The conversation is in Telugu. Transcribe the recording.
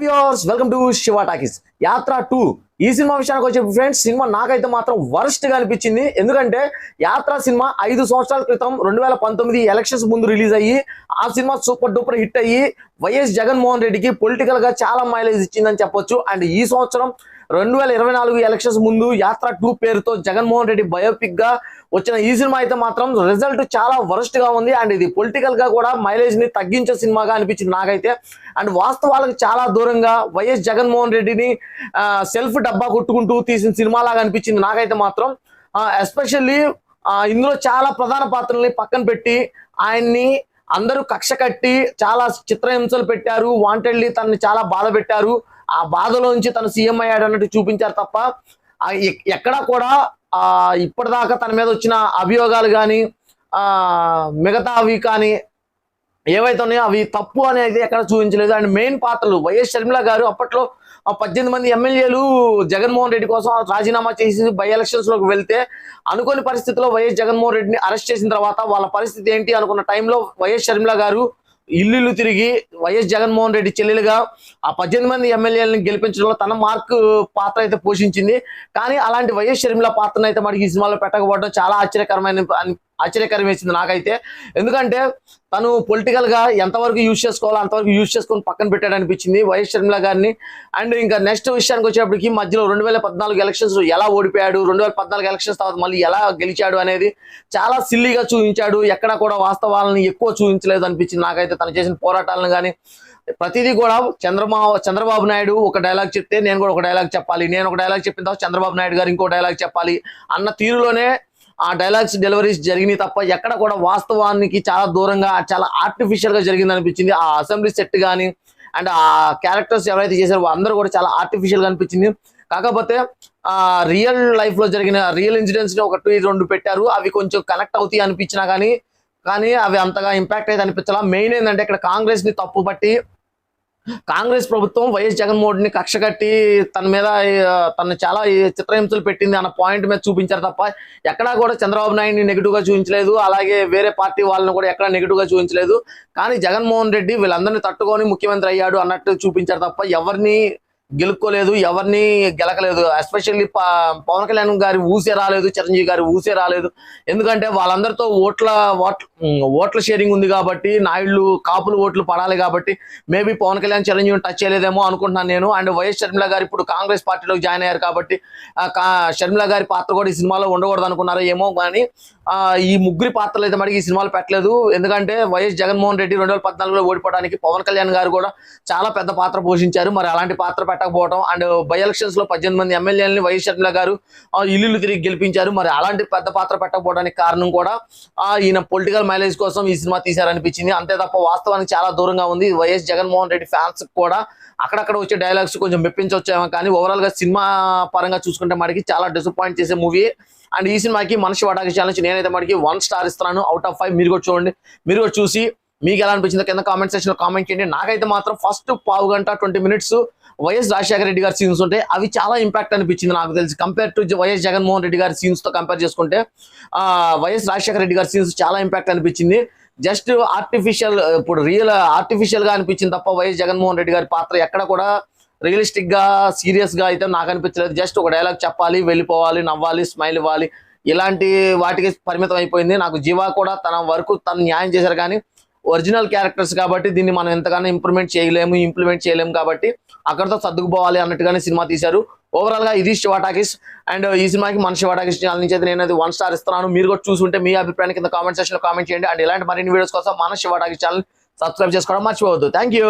Viewers welcome to Shiva talkies యాత్ర 2 ఈ సినిమా విషయానికి వచ్చే ఫ్రెండ్స్ సినిమా నాకైతే మాత్రం వర్స్ట్ గా అనిపించింది. ఎందుకంటే యాత్ర సినిమా 5 సంవత్సరాల క్రితం 2019 ఎలక్షన్స్ ముందు రిలీజ్ అయ్యి ఆ సినిమా సూపర్ డూపర్ హిట్ అయ్యి వైఎస్ జగన్మోహన్ రెడ్డికి పొలిటికల్ గా చాలా మైలేజ్ ఇచ్చిందని చెప్పొచ్చు. అండ్ ఈ సంవత్సరం 2024 ఎలక్షన్స్ ముందు యాత్ర 2 పేరుతో జగన్మోహన్ రెడ్డి బయోపిక్ గా వచ్చిన ఈ సినిమా అయితే మాత్రం రిజల్ట్ చాలా వరస్ట్ గా ఉంది. అండ్ ఇది పొలిటికల్ గా కూడా మైలేజ్ ని తగ్గించే సినిమాగా అనిపించింది నాకైతే. అండ్ వాస్తవాలకు చాలా దూరంగా వైఎస్ జగన్మోహన్ రెడ్డిని సెల్ఫ్ డబ్బా కొట్టుకుంటూ తీసిన సినిమా లాగా అనిపించింది నాకైతే మాత్రం. ఎస్పెషల్లీ ఇందులో చాలా ప్రధాన పాత్రల్ని పక్కన పెట్టి ఆయన్ని అందరూ కక్ష కట్టి చాలా చిత్రహింసలు పెట్టారు. వాంటెడ్లీ తనని చాలా బాధ పెట్టారు. ఆ బాధలోంచి తను సీఎం అయ్యాడు అన్నట్టు చూపించారు తప్ప ఎక్కడా కూడా ఇప్పటిదాకా తన మీద వచ్చిన అభియోగాలు కానీ మిగతా అవి కానీ ఏవైతే ఉన్నాయో అవి తప్పు అనేది ఎక్కడ చూపించలేదు. అండ్ మెయిన్ పాత్రలు వైఎస్ షర్మిల గారు అప్పట్లో 18 మంది ఎమ్మెల్యేలు జగన్మోహన్ రెడ్డి కోసం రాజీనామా చేసి బై ఎలక్షన్స్ లోకి వెళ్తే అనుకోని పరిస్థితుల్లో వైఎస్ జగన్మోహన్ రెడ్డిని అరెస్ట్ చేసిన తర్వాత వాళ్ళ పరిస్థితి ఏంటి అనుకున్న టైంలో వైఎస్ షర్మిల గారు ఇల్లు తిరిగి వైఎస్ జగన్మోహన్ రెడ్డి చెల్లెలుగా ఆ 18 మంది ఎమ్మెల్యేలను గెలిపించడంలో తన మార్క్ పాత్ర అయితే పోషించింది. కానీ అలాంటి వైఎస్ షర్మిల పాత్రను అయితే మనకి ఈ సినిమాలో పెట్టకపోవడం చాలా ఆశ్చర్యకరం వేసింది నాకైతే. ఎందుకంటే తను పొలిటికల్ గా ఎంతవరకు యూజ్ చేసుకోవాలో అంతవరకు యూజ్ చేసుకొని పక్కన పెట్టాడు అనిపించింది వైఎస్ షర్మిల గారిని. అండ్ ఇంకా నెక్స్ట్ విషయానికి వచ్చేప్పటికి మధ్యలో 2014 ఎలక్షన్స్ ఎలా ఓడిపోయాడు, 2014 ఎలక్షన్స్ తర్వాత మళ్ళీ ఎలా గెలిచాడు అనేది చాలా సిల్లీగా చూపించాడు. ఎక్కడ కూడా వాస్తవాలను ఎక్కువ చూపించలేదు అనిపించింది నాకైతే. తను చేసిన పోరాటాలను కానీ ప్రతిదీ కూడా చంద్రబాబు నాయుడు ఒక డైలాగ్ చెప్తే నేను కూడా ఒక డైలాగ్ చెప్పాలి, నేను ఒక డైలాగ్ చెప్పిన తర్వాత చంద్రబాబు నాయుడు గారు ఇంకో డైలాగ్ చెప్పాలి అన్న తీరులోనే ఆ డైలాగ్స్ డెలివరీస్ జరిగినాయి తప్ప ఎక్కడ కూడా వాస్తవానికి చాలా దూరంగా చాలా ఆర్టిఫిషియల్ గా జరిగింది అనిపించింది. ఆ అసెంబ్లీ సెట్ కానీ అండ్ ఆ క్యారెక్టర్స్ ఎవరైతే చేశారో అందరూ కూడా చాలా ఆర్టిఫిషియల్ గా అనిపించింది. కాకపోతే రియల్ లైఫ్ లో జరిగిన రియల్ ఇన్సిడెంట్స్ ని 1-2 పెట్టారు. అవి కొంచెం కనెక్ట్ అవుతాయి అనిపించినా కానీ అవి అంతగా ఇంపాక్ట్ అయితే అనిపించాలా. మెయిన్ ఏంటంటే ఇక్కడ కాంగ్రెస్ ని తప్పు పట్టి కాంగ్రెస్ ప్రభుత్వం వైఎస్ జగన్మోహన్ రెడ్డిని కక్ష కట్టి తన మీద తను చాలా చిత్రహింసలు పెట్టింది అన్న పాయింట్ మీద చూపించారు తప్ప ఎక్కడా కూడా చంద్రబాబు నాయుడిని నెగిటివ్ గా చూపించలేదు. అలాగే వేరే పార్టీ వాళ్ళని కూడా ఎక్కడా నెగిటివ్ గా చూపించలేదు. కానీ జగన్మోహన్ రెడ్డి వీళ్ళందరినీ తట్టుకొని ముఖ్యమంత్రి అయ్యాడు అన్నట్టు చూపించారు తప్ప ఎవరిని గెలుక్కోలేదు, ఎవరిని గెలకలేదు. ఎస్పెషల్లీ పవన్ కళ్యాణ్ గారి ఊసే రాలేదు, చిరంజీవి గారి ఊసే రాలేదు. ఎందుకంటే వాళ్ళందరితో ఓట్ల షేరింగ్ ఉంది కాబట్టి, నాయుళ్ళు కాపులు ఓట్లు పడాలి కాబట్టి మేబీ పవన్ కళ్యాణ్ చిరంజీవిని టచ్ చేయలేదేమో అనుకుంటున్నాను నేను. అండ్ వైఎస్ షర్మిల గారు ఇప్పుడు కాంగ్రెస్ పార్టీలోకి జాయిన్ అయ్యారు కాబట్టి షర్మిల గారి పాత్ర కూడా ఈ సినిమాలో ఉండకూడదు అనుకున్నారో ఏమో. కానీ ఈ ముగ్గురి పాత్రలు అయితే మనకి ఈ సినిమాలు పెట్టలేదు. ఎందుకంటే వైఎస్ జగన్మోహన్ రెడ్డి 2014లో ఓడిపోవడానికి పవన్ కళ్యాణ్ గారు కూడా చాలా పెద్ద పాత్ర పోషించారు. మరి అలాంటి పాత్ర పెట్టకపోవడం అండ్ బై ఎలక్షన్స్ లో 18 మంది ఎమ్మెల్యేలని వైఎస్ షర్మిల గారు ఇల్లు తిరిగి గెలిపించారు. మరి అలాంటి పెద్ద పాత్ర పెట్టకపోవడానికి కారణం కూడా ఈయన పొలిటికల్ మైలేజ్ కోసం ఈ సినిమా తీశారనిపించింది. అంతే తప్ప వాస్తవానికి చాలా దూరంగా ఉంది. వైఎస్ జగన్మోహన్ రెడ్డి ఫ్యాన్స్ కూడా అక్కడక్కడ వచ్చే డైలాగ్స్ కొంచెం మెప్పించవచ్చేమో కానీ ఓవరాల్ గా సినిమా పరంగా చూసుకుంటే మనకి చాలా డిసప్పాయింట్ చేసే మూవీ. అండ్ ఈ సినిమాకి మన శివ టాకీస్ ఛానల్ నుంచి నేనైతే మనకి 1 స్టార్ ఇస్తున్నాను అవుట్ ఆఫ్ 5. మీరు కూడా చూడండి, మీరు కూడా చూసి మీకు ఎలా అనిపించిందో కింద కామెంట్ సెక్షన్ లో కామెంట్ చేయండి. నాకైతే మాత్రం ఫస్ట్ 15 గంట 20 మినిట్స్ వైఎస్ రాజశేఖర రెడ్డి గారి సీన్స్ ఉంటాయి, అవి చాలా ఇంపాక్ట్ అనిపించింది నాకు తెలిసి. Compare to YS Jaganmohan Reddy గారి సీన్స్ తో కంపేర్ చేసుకుంటే వైఎస్ రాజశేఖర రెడ్డి గారి సీన్స్ చాలా ఇంపాక్ట్ అనిపించింది. జస్ట్ ఆర్టిఫిషియల్ ఇప్పుడు రియల్ ఆర్టిఫిషియల్ గా అనిపించింది తప్ప వైఎస్ జగన్మోహన్ రెడ్డి గారి పాత్ర ఎక్కడ కూడా రియలిస్టిక్ గా సీరియస్ గా అయితే నాకు అనిపించలేదు. జస్ట్ ఒక డైలాగ్ చెప్పాలి, వెళ్ళిపోవాలి, నవ్వాలి, స్మైల్ ఇవ్వాలి, ఇలాంటి వాటికి పరిమితం అయిపోయింది. నాకు జీవా కూడా తన వరకు తను న్యాయం చేశారు కానీ ఒరిజినల్ క్యారెక్టర్స్ కాబట్టి దీన్ని మనం ఎంతగానో ఇంప్లిమెంట్ చేయలేము కాబట్టి అక్కడతో సర్దుకుపోవాలి అన్నట్టుగానే సినిమా తీశారు. ఓవరాల్ గా ఇది శివ టాకీస్. అండ్ ఈ సినిమాకి మన శివ టాకీస్ ఛానల్ నుంచి అయితే నేను 1 స్టార్ ఇస్తున్నాను. మీరు కూడా చూసుంటే మీ అభిప్రాయాన్ని కింద కామెంట్ సెక్షన్ లో కామెంట్ చేయండి. అండ్ ఇలాంటి మరిన్ని వీడియోస్ కోసం మన శివ టాకీస్ ఛానల్ సబ్స్క్రైబ్ చేసుకోవడం మర్చిపోవద్దు. Thank you.